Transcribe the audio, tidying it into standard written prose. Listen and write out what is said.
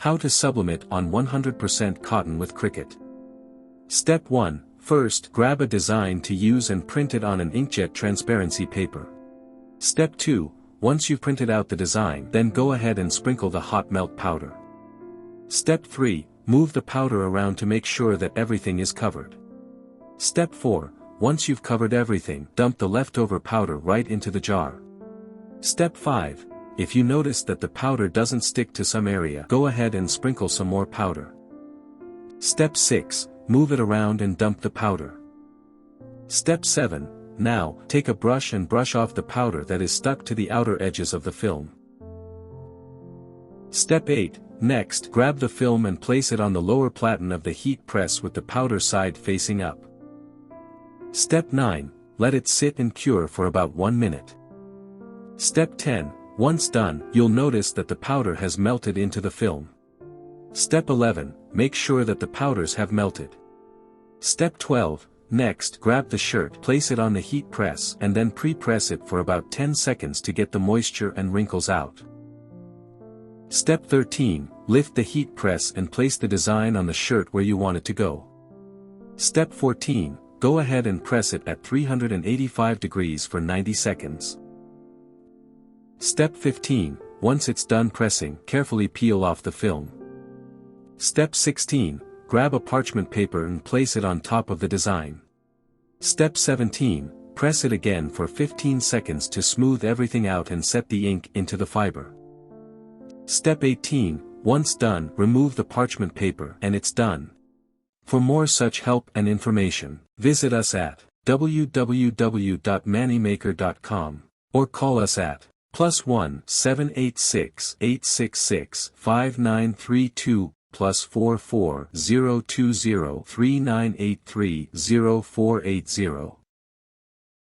How to sublimate on 100% cotton with Cricut. Step 1. First, grab a design to use and print it on an inkjet transparency paper. Step 2. Once you've printed out the design, then go ahead and sprinkle the hot melt powder. Step 3. Move the powder around to make sure that everything is covered. Step 4. Once you've covered everything, dump the leftover powder right into the jar. Step 5. If you notice that the powder doesn't stick to some area, go ahead and sprinkle some more powder. Step 6. Move it around and dump the powder. Step 7. Now, take a brush and brush off the powder that is stuck to the outer edges of the film. Step 8. Next, grab the film and place it on the lower platen of the heat press with the powder side facing up. Step 9. Let it sit and cure for about 1 minute. Step 10. Once done, you'll notice that the powder has melted into the film. Step 11. Make sure that the powders have melted. Step 12. Next, grab the shirt, place it on the heat press, and then pre-press it for about 10 seconds to get the moisture and wrinkles out. Step 13. Lift the heat press and place the design on the shirt where you want it to go. Step 14. Go ahead and press it at 385 degrees for 90 seconds. Step 15. Once it's done pressing, carefully peel off the film. Step 16. Grab a parchment paper and place it on top of the design. Step 17. Press it again for 15 seconds to smooth everything out and set the ink into the fiber. Step 18. Once done, remove the parchment paper and it's done. For more such help and information, visit us at www.mannymaker.com or call us at +1 786 866 5932 +44 020 3983 0480.